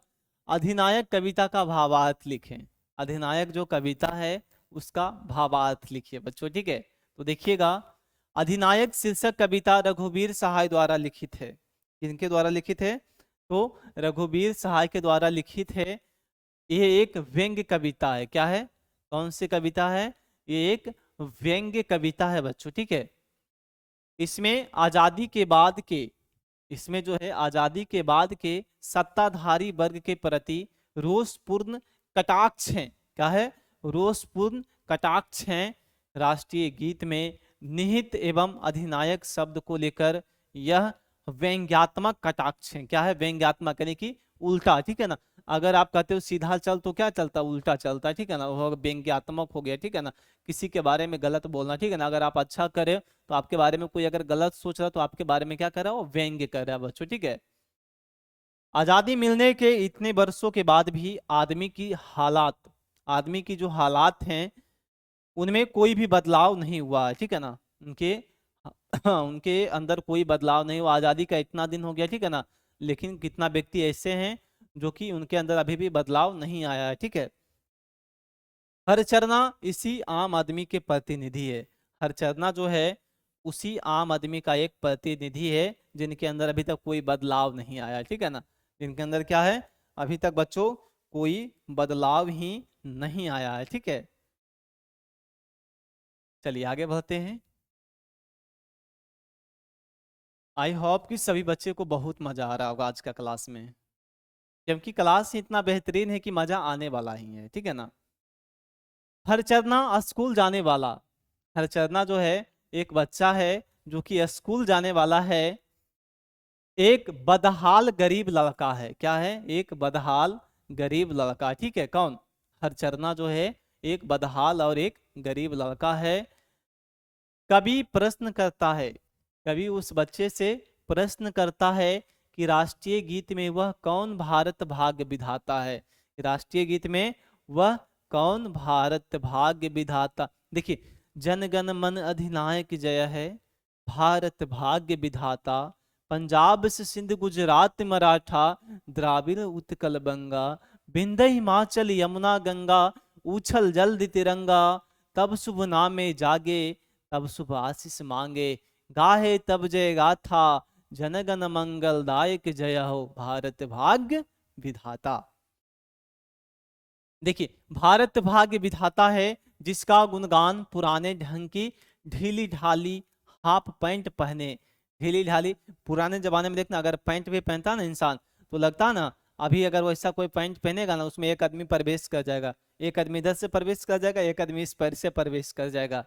अधिनायक कविता का भावार्थ लिखें। अधिनायक जो कविता है उसका भावार्थ लिखिए बच्चों, ठीक है। तो देखिएगा, अधिनायक शीर्षक कविता रघुवीर सहाय द्वारा लिखित है। किनके द्वारा लिखित है, तो रघुवीर सहाय के द्वारा लिखित है। ये एक व्यंग्य कविता है। क्या है, कौन सी कविता है, ये एक व्यंग्य कविता है बच्चों, ठीक है। इसमें आजादी के बाद के, इसमें जो है आजादी के बाद के सत्ताधारी वर्ग के प्रति रोषपूर्ण कटाक्ष हैं। क्या है, रोषपूर्ण कटाक्ष हैं। राष्ट्रीय गीत में निहित एवं अधिनायक शब्द को लेकर यह व्यंग्यात्मक कटाक्ष है। क्या है, व्यंग्यात्मक यानी कि उल्टा, ठीक है ना। अगर आप कहते हो सीधा चल तो क्या चलता, उल्टा चलता है, ठीक है ना, वो व्यंग्यात्मक हो गया, ठीक है ना। किसी के बारे में गलत बोलना, ठीक है ना, अगर आप अच्छा करे तो आपके बारे में कोई अगर गलत सोच रहा है तो आपके बारे में क्या कर रहा है, वो व्यंग्य कर रहा है बच्चों, ठीक है। आजादी मिलने के इतने वर्षों के बाद भी आदमी की हालात, आदमी की जो हालात हैं उनमें कोई भी बदलाव नहीं हुआ है, ठीक है ना। उनके उनके अंदर कोई बदलाव नहीं हुआ। आजादी का इतना दिन हो गया, ठीक है ना, लेकिन कितना व्यक्ति ऐसे हैं जो कि उनके अंदर अभी भी बदलाव नहीं आया है, ठीक है। हरचरना इसी आम आदमी के प्रतिनिधि है। हरचरना जो है उसी आम आदमी का एक प्रतिनिधि है, जिनके अंदर अभी तक कोई बदलाव नहीं आया, ठीक है ना। जिनके अंदर क्या है, अभी तक बच्चों कोई बदलाव ही नहीं आया है, ठीक है। चलिए आगे बढ़ते हैं। आई होप कि सभी बच्चे को बहुत मजा आ रहा होगा आज का क्लास में, क्योंकि क्लास ही इतना बेहतरीन है कि मजा आने वाला ही है, ठीक है ना। हरचरना स्कूल जाने वाला। हरचरना जो है एक बच्चा है जो कि स्कूल जाने वाला है। एक बदहाल गरीब लड़का है। क्या है, एक बदहाल गरीब लड़का, ठीक है। कौन, हरचरना जो है एक बदहाल और एक गरीब लड़का है। कवि प्रश्न करता है, कवि उस बच्चे से प्रश्न करता है कि राष्ट्रीय गीत में वह कौन भारत भाग्य विधाता है। राष्ट्रीय गीत में वह कौन भारत भाग्य विधाता। देखिए, जन गण मन अधिनायक जय है, भारत भाग्य विधाता, पंजाब से सिंध गुजरात मराठा, द्राविड़ उत्कल बंगा, विंध्य हिमाचल यमुना गंगा, उछल जल्द तिरंगा, तब शुभ नामे जागे, तब शुभ आशीष मांगे, गाहे तब जय गाथा, जनगण मंगलदायक जय हो भारत भाग्य विधाता। देखिए, भारत भाग्य विधाता है जिसका गुणगान पुराने ढंग की ढीली ढाली हाफ पैंट पहने। ढीली ढाली, पुराने जमाने में देखना, अगर पैंट भी पहनता ना इंसान तो लगता ना, अभी अगर वैसा कोई पैंट पहनेगा ना उसमें एक आदमी प्रवेश कर जाएगा, एक आदमी इधर से प्रवेश कर जाएगा, एक आदमी इस पैर से प्रवेश कर जाएगा।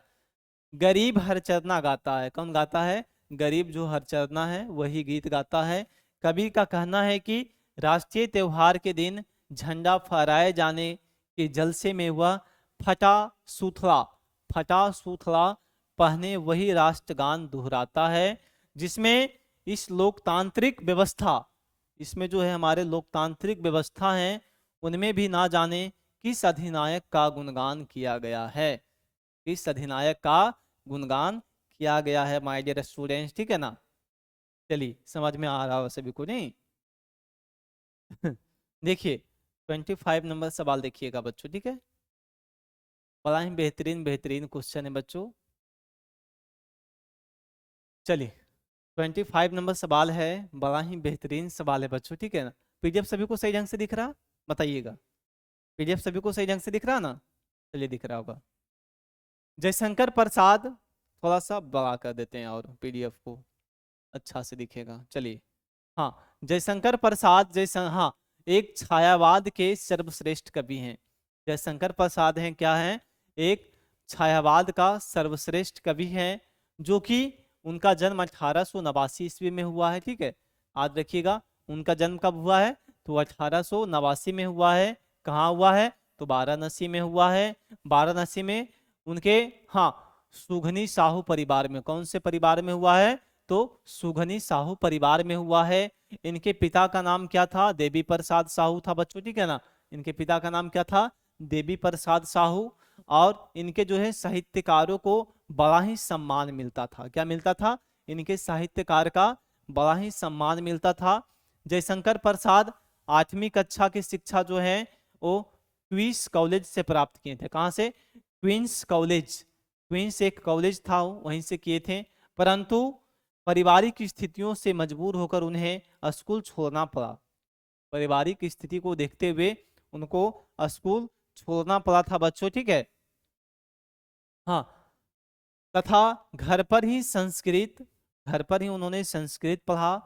गरीब हरचरना गाता है। कौन गाता है, गरीब जो हरचरना है वही गीत गाता है। कवि का कहना है कि राष्ट्रीय त्योहार के दिन झंडा फहराए जाने के जलसे में वह फटा सूथड़ा, फटा सूथड़ा पहने वही राष्ट्रगान दोहराता है, जिसमें इस लोकतांत्रिक व्यवस्था, इसमें जो है हमारे लोकतांत्रिक व्यवस्था है उनमें भी ना जाने किस अधिनायक का गुणगान किया गया है। किस अधिनायक का गुणगान किया गया है माय डियर स्टूडेंट्स, ठीक है ना। चलिए समझ में आ रहा हो सभी को, नहीं। देखिए 25 नंबर सवाल देखिएगा बच्चों, ठीक है। बड़ा ही बेहतरीन बेहतरीन क्वेश्चन है बच्चों। चलिए 25 नंबर सवाल है, बड़ा ही बेहतरीन सवाल है बच्चों, ठीक है ना। पीडीएफ सभी को सही ढंग से दिख रहा, बताइएगा। पीडीएफ सभी को सही ढंग से दिख रहा ना? चलिए दिख रहा होगा। जयशंकर प्रसाद, थोड़ा सा बड़ा कर देते हैं और पीडीएफ को अच्छा से दिखेगा। चलिए हाँ, जयशंकर प्रसाद हाँ, एक छायावाद के सर्वश्रेष्ठ कवि हैं। जयशंकर प्रसाद हैं, क्या हैं? एक छायावाद का सर्वश्रेष्ठ कवि हैं, जो कि उनका जन्म 1889 ईस्वी में हुआ है, ठीक है। याद रखिएगा, उनका जन्म कब हुआ है? तो 1889 में हुआ है। कहाँ हुआ है? तो वाराणसी में हुआ है। वाराणसी में उनके, हाँ, सुघनी साहू परिवार में। कौन से परिवार में हुआ है? तो सुघनी साहू परिवार में हुआ है। इनके पिता का नाम क्या था? देवी प्रसाद साहू था बच्चों, ठीक है ना। इनके पिता का नाम क्या था? देवी प्रसाद साहू। और इनके जो है साहित्यकारों को बड़ा ही सम्मान मिलता था। क्या मिलता था? इनके साहित्यकार का बड़ा ही सम्मान मिलता था। जयशंकर प्रसाद 8वीं कक्षा की शिक्षा जो है वो क्वींस कॉलेज से प्राप्त किए थे। कहाँ से? Queens College. क्वींस एक कॉलेज था, वहीं से किए थे। परंतु पारिवारिक स्थितियों से मजबूर होकर उन्हें स्कूल छोड़ना पड़ा। पारिवारिक स्थिति को देखते हुए उनको स्कूल छोड़ना पड़ा था बच्चों, ठीक है। हाँ, तथा घर पर ही उन्होंने संस्कृत पढ़ा,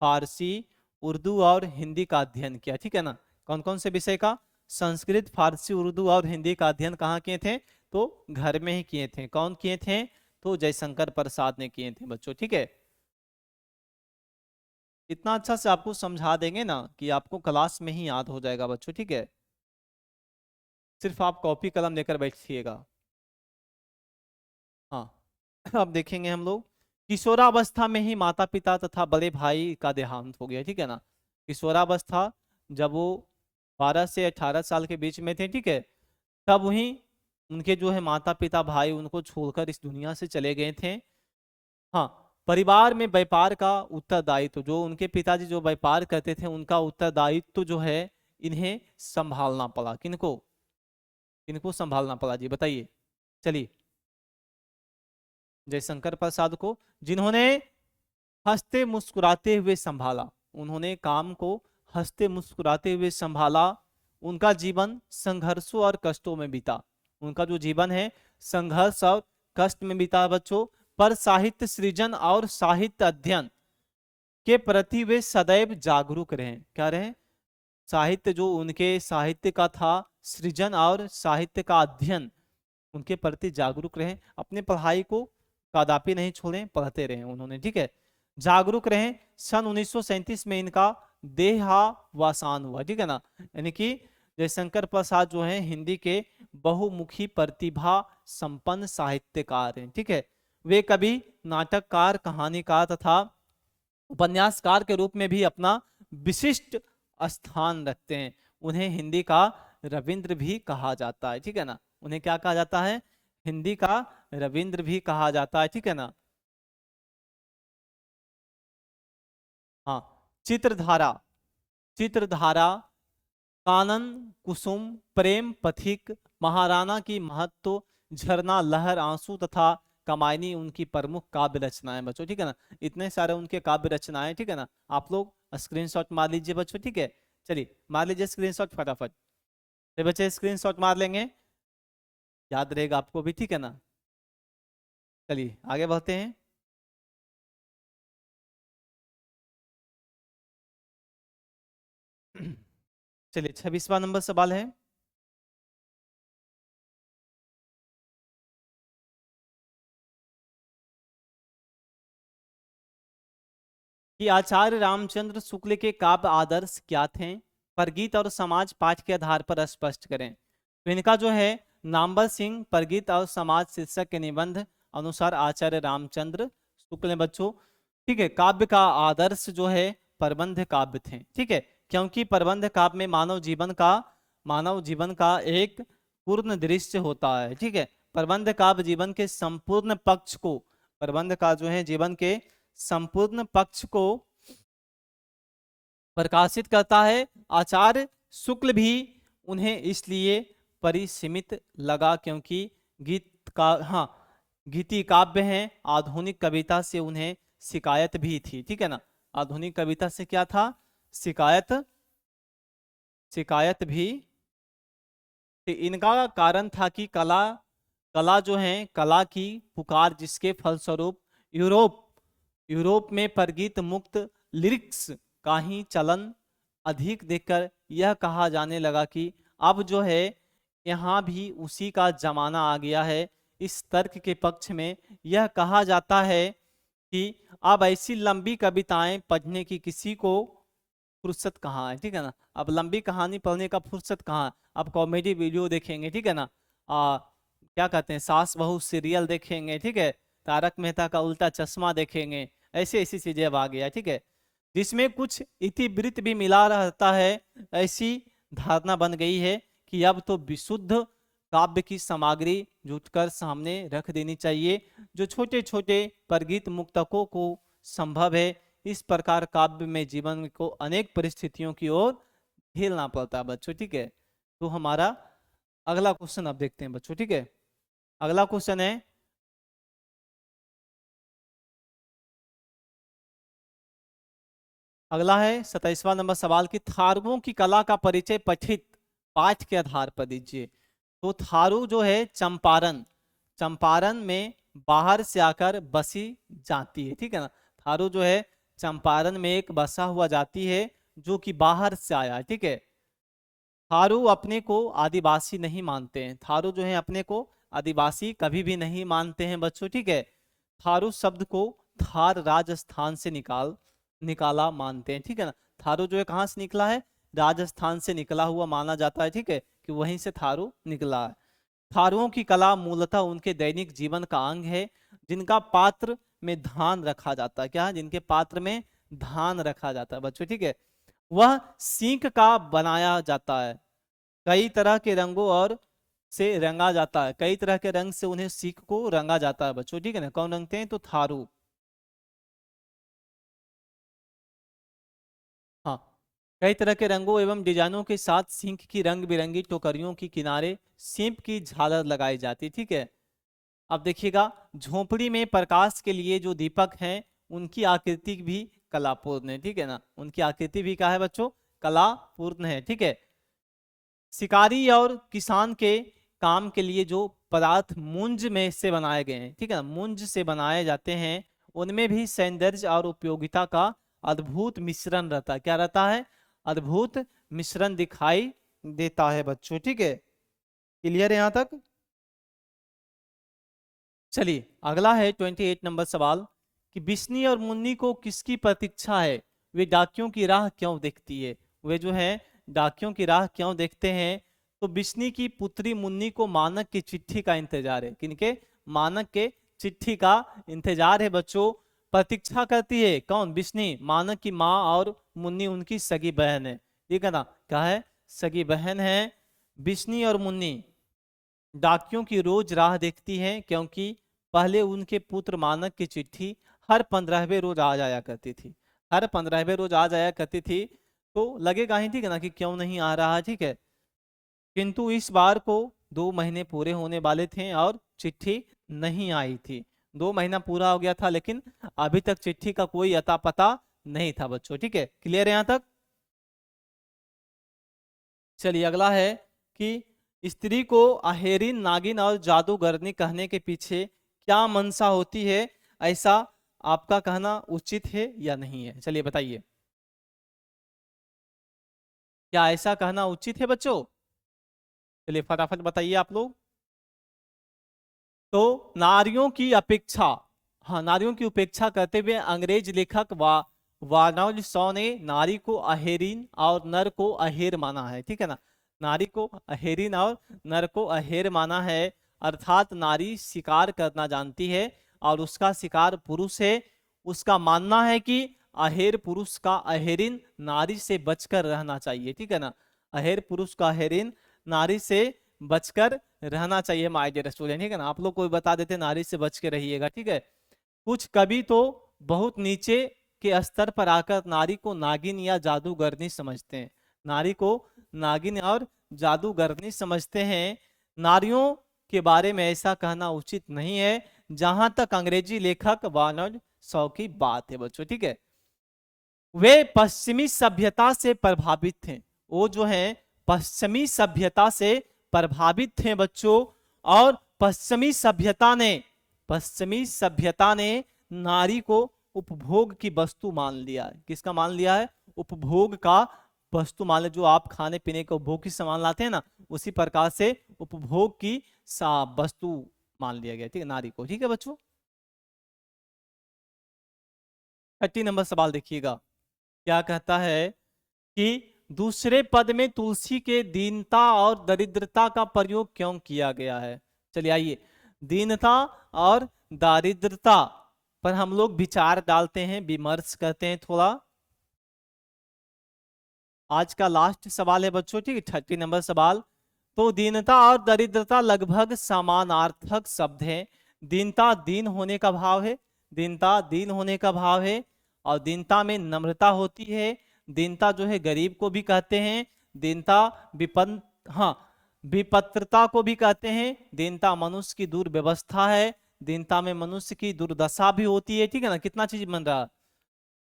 फारसी, उर्दू और हिंदी का अध्ययन किया, ठीक है ना। कौन कौन से विषय का? संस्कृत, फारसी, उर्दू और हिंदी का अध्ययन कहाँ किए थे? तो घर में ही किए थे। कौन किए थे? तो जयशंकर प्रसाद ने किए थे बच्चों, ठीक है। इतना अच्छा से आपको समझा देंगे ना कि आपको क्लास में ही याद हो जाएगा बच्चों, ठीक है। सिर्फ आप कॉपी कलम लेकर बैठिएगा। हाँ अब देखेंगे हम लोग, किशोरावस्था में ही माता पिता तथा बड़े भाई का देहांत हो गया, ठीक है ना। किशोरावस्था, जब वो 12 से 18 साल के बीच में थे, ठीक है, तब वही उनके जो है माता पिता भाई उनको छोड़कर इस दुनिया से चले गए थे। हाँ, परिवार में व्यापार का उत्तरदायित्व, जो उनके पिताजी जो व्यापार करते थे उनका उत्तरदायित्व जो है इन्हें संभालना पड़ा। किनको? किनको संभालना पड़ा जी, बताइए। चलिए, जयशंकर प्रसाद को, जिन्होंने हंसते मुस्कुराते हुए संभाला। उन्होंने काम को हंसते मुस्कुराते हुए संभाला। उनका जीवन संघर्षों और कष्टों में बीता। उनका जो जीवन है संघर्ष और कष्ट में बीता बच्चों। पर साहित्य सृजन और साहित्य अध्ययन के प्रति वे सदैव जागरूक रहे। क्या रहे? साहित्य जो उनके साहित्य का था, सृजन और साहित्य का अध्ययन, उनके प्रति जागरूक रहे। अपने पढ़ाई को कदापि नहीं छोड़े, पढ़ते रहे उन्होंने, ठीक है, जागरूक रहे। सन 1937 में इनका देहावसान हुआ, ठीक है ना। यानी कि जयशंकर प्रसाद जो है हिंदी के बहुमुखी प्रतिभा संपन्न साहित्यकार हैं, ठीक है। वे कवि, नाटककार, कहानीकार तथा उपन्यासकार के रूप में भी अपना विशिष्ट स्थान रखते हैं। उन्हें हिंदी का रविंद्र भी कहा जाता है, ठीक है ना। उन्हें क्या कहा जाता है? हिंदी का रविंद्र भी कहा जाता है, ठीक है ना। हाँ, चित्रधारा, चित्रधारा, कानन, कुसुम, प्रेम पथिक, महाराणा की महत्व, झरना, लहर, आंसू तथा कमायनी उनकी प्रमुख काव्य रचनाएं बच्चों, ठीक है ना। इतने सारे उनके काव्य रचनाएं, ठीक है ना। आप लोग स्क्रीनशॉट मार लीजिए बच्चों, ठीक है। चलिए मार लीजिए स्क्रीनशॉट फटाफट। तो बच्चे स्क्रीनशॉट मार लेंगे, याद रहेगा आपको भी, ठीक है ना। चलिए आगे बढ़ते हैं। चलिए 26वां नंबर सवाल है कि आचार्य रामचंद्र शुक्ल के काव्य आदर्श क्या थे? परगीत और समाज पाठ के आधार पर स्पष्ट करें। तो इनका जो है नामवर सिंह परगीत और समाज शीर्षक के निबंध अनुसार आचार्य रामचंद्र शुक्ल ने बच्चों, ठीक है, काव्य का आदर्श जो है प्रबंध काव्य थे, ठीक है। क्योंकि प्रबंध काव्य में मानव जीवन का एक पूर्ण दृश्य होता है, ठीक है। प्रबंध काव्य जीवन के संपूर्ण पक्ष को, प्रबंध का जो है जीवन के संपूर्ण पक्ष को प्रकाशित करता है। आचार्य शुक्ल भी उन्हें इसलिए परिसीमित लगा, क्योंकि गीत का हाँ गीति काव्य हैं। आधुनिक कविता से उन्हें शिकायत भी थी, ठीक है ना। आधुनिक कविता से क्या था, शिकायत शिकायत भी। तो इनका कारण था कि कला कला जो है, कला की पुकार, जिसके फलस्वरूप यूरोप यूरोप में परगीत मुक्त लिरिक्स का ही चलन अधिक देखकर यह कहा जाने लगा कि अब जो है यहाँ भी उसी का जमाना आ गया है। इस तर्क के पक्ष में यह कहा जाता है कि अब ऐसी लंबी कविताएं पढ़ने की किसी को फुर्सत कहाँ है, ठीक है ना। अब लंबी कहानी पढ़ने का फुर्सत कहाँ, अब कॉमेडी वीडियो देखेंगे, ठीक है ना। क्या कहते हैं, सास बहू सीरियल देखेंगे, ठीक है, तारक मेहता का उल्टा चश्मा देखेंगे, ऐसी ऐसी चीजें अब आ गया, ठीक है, जिसमें कुछ इतिवृत्त भी मिला रहता है। ऐसी धारणा बन गई है कि अब तो विशुद्ध काव्य की सामग्री जुटकर सामने रख देनी चाहिए, जो छोटे छोटे परगीत मुक्तकों को संभव है। इस प्रकार काव्य में जीवन को अनेक परिस्थितियों की ओर झेलना पड़ता है बच्चों, ठीक है। तो हमारा अगला क्वेश्चन अब देखते हैं बच्चों, ठीक है। अगला क्वेश्चन है, अगला है 27वां नंबर सवाल की थारुओं की कला का परिचय पठित पाठ के आधार पर दीजिए। तो थारू जो है चंपारण, चंपारण में बाहर से आकर बसी जाती है, ठीक है ना। थारू जो है चंपारण में एक बसा हुआ जाति है जो कि बाहर से आया है, ठीक है। थारू अपने को आदिवासी नहीं मानते हैं, थारू जो है अपने को आदिवासी कभी भी नहीं मानते हैं बच्चों, ठीक है। थारू शब्द को थार राजस्थान से निकाला मानते हैं, ठीक है ना। थारू जो है कहाँ से निकला है, राजस्थान से निकला हुआ माना जाता है, ठीक है, कि वहीं से थारू निकला है। थारुओं की कला मूलतः उनके दैनिक जीवन का अंग है, जिनका पात्र में धान रखा जाता है। क्या है, जिनके पात्र में धान रखा जाता है बच्चों, ठीक है। वह सींक का बनाया जाता है, कई तरह के रंगों और से रंगा जाता है, कई तरह के रंग से उन्हें सीख को रंगा जाता है बच्चों, ठीक है ना। कौन रंगते हैं, तो थारू, हाँ, कई तरह के रंगों एवं डिजाइनों के साथ सिंक की रंग बिरंगी टोकरियों के किनारे सीप की झालर लगाई जाती, ठीक है। अब देखिएगा, झोपड़ी में प्रकाश के लिए जो दीपक हैं उनकी आकृति भी कलापूर्ण है, ठीक है ना। उनकी आकृति भी क्या है बच्चों, कलापूर्ण है, ठीक है। शिकारी और किसान के काम के लिए जो पदार्थ मुंज में से बनाए गए हैं, ठीक है ना, मुंज से बनाए जाते हैं, उनमें भी सौंदर्य और उपयोगिता का अद्भुत मिश्रण रहता है। क्या रहता है, अद्भुत मिश्रण दिखाई देता है बच्चों, ठीक है। क्लियर है यहां तक। चलिए अगला है 28 नंबर सवाल कि बिस्नी और मुन्नी को किसकी प्रतीक्षा है, वे डाकियों की राह क्यों देखती है। वे जो है डाकियों की राह क्यों देखते हैं, तो बिस्नी की पुत्री मुन्नी को मानक की चिट्ठी का इंतजार है। किनके, मानक के चिट्ठी का इंतजार है बच्चों। प्रतीक्षा करती है कौन, बिस्नी, मानक की माँ, और मुन्नी उनकी सगी बहन है, ठीक है ना। क्या है, सगी बहन है। बिस्नी और मुन्नी डाकियों की रोज राह देखती हैं, क्योंकि पहले उनके पुत्र मानक की चिट्ठी हर 15वें रोज आ जाया करती थी, हर 15वें रोज आ जाया करती थी। तो लगेगा ही, ठीक है ना, कि क्यों नहीं आ रहा, ठीक है। किंतु इस बार को 2 महीने पूरे होने वाले थे और चिट्ठी नहीं आई थी। 2 महीना पूरा हो गया था, लेकिन अभी तक चिट्ठी का कोई अता पता नहीं था बच्चों, ठीक है। क्लियर है यहाँ तक। चलिए अगला है कि स्त्री को अहेरिन, नागिन और जादूगरनी कहने के पीछे क्या मंशा होती है, ऐसा आपका कहना उचित है या नहीं है। चलिए बताइए, क्या ऐसा कहना उचित है बच्चों। चलिए फटाफट बताइए आप लोग। तो नारियों की अपेक्षा, हाँ, नारियों की उपेक्षा करते हुए अंग्रेज लेखक वार्नल्ड शॉ ने नारी को अहेरिन और नर को अहेर माना है, ठीक है ना। नारी को अहेरिन और नर को अहेर माना है, अर्थात नारी शिकार करना जानती है और उसका शिकार पुरुष है। उसका मानना है कि अहेर पुरुष का अहेरिन नारी से बचकर रहना चाहिए, ठीक है ना। अहेर पुरुष का अहेरिन नारी से बचकर रहना चाहिए माय डियर स्टूडेंट, ठीक है ना। आप लोग कोई बता देते नारी से बच के रहिएगा, ठीक है। कुछ कवि तो बहुत नीचे के स्तर पर आकर नारी को नागिन या जादूगरनी समझते हैं, नारी को नागिन और जादूगरनी समझते हैं। नारियों के बारे में ऐसा कहना उचित नहीं है, जहां तक अंग्रेजी लेखक बर्नार्ड शॉ की बात है बच्चों, ठीक है। वे पश्चिमी सभ्यता से प्रभावित थे, वो जो है पश्चिमी सभ्यता से प्रभावित थे बच्चों, और पश्चिमी सभ्यता ने नारी को उपभोग की वस्तु मान लिया है। किसका मान लिया है? उपभोग का वस्तु मान लिया। जो आप खाने पीने के उपभोग की सामान लाते हैं ना, उसी प्रकार से उपभोग की वस्तु मान लिया गया, ठीक है, नारी को। ठीक है बच्चों, 30 नंबर सवाल देखिएगा, क्या कहता है कि दूसरे पद में तुलसी के दीनता और दरिद्रता का प्रयोग क्यों किया गया है? चलिए आइए, दीनता और दारिद्रता पर हम लोग विचार डालते हैं, विमर्श करते हैं थोड़ा। आज का लास्ट सवाल है बच्चों, ठीक है, 30 नंबर सवाल। तो दीनता और दरिद्रता लगभग समानार्थक शब्द हैं। दीनता दीन होने का भाव है, दीनता दीन होने का भाव है, और दीनता में नम्रता होती है। दीनता जो है गरीब को भी कहते हैं। दीनता विपत्रता को भी कहते हैं। दीनता मनुष्य की दुर्व्यवस्था है। दीनता में मनुष्य की दुर्दशा भी होती है, ठीक है ना। कितना चीज बन रहा है।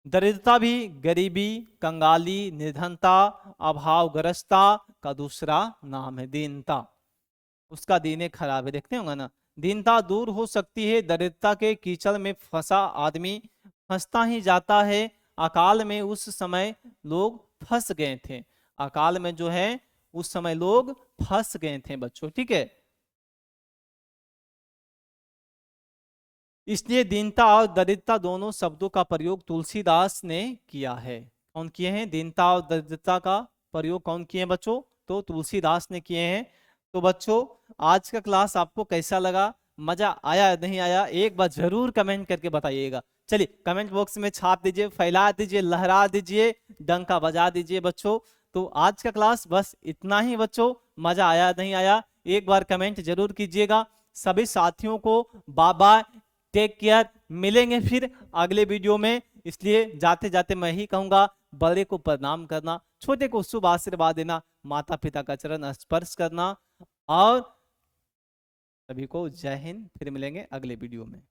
दरिद्रता भी गरीबी, कंगाली, निर्धनता, अभावग्रस्ता का दूसरा नाम है दीनता। उसका दीने खराब है, देखते होंगे ना। दीनता दूर हो सकती है, दरिद्रता के कीचड़ में फंसा आदमी फंसता ही जाता है। अकाल में उस समय लोग फंस गए थे, अकाल में जो है उस समय लोग फंस गए थे बच्चों, ठीक है। इसलिए दीनता और दरिद्रता दोनों शब्दों का प्रयोग तुलसीदास ने किया है। कौन किए हैं? दीनता और दरिद्रता का प्रयोग कौन किए हैं बच्चों? तो तुलसीदास ने किए हैं। तो बच्चों, आज का क्लास आपको कैसा लगा? मजा आया या नहीं आया? एक बार जरूर कमेंट करके बताइएगा। चलिए कमेंट बॉक्स में छाप दीजिए, फैला दीजिए, लहरा दीजिए, डंका बजा दीजिए बच्चों। तो आज का क्लास बस इतना ही बच्चों। मजा आया नहीं आया एक बार कमेंट जरूर कीजिएगा। सभी साथियों को बाय बाय, टेक केयर। मिलेंगे फिर अगले वीडियो में। इसलिए जाते जाते मैं ही कहूंगा, बड़े को प्रणाम करना, छोटे को शुभ आशीर्वाद देना, माता पिता का चरण स्पर्श करना, और सभी को जय हिंद। फिर मिलेंगे अगले वीडियो में।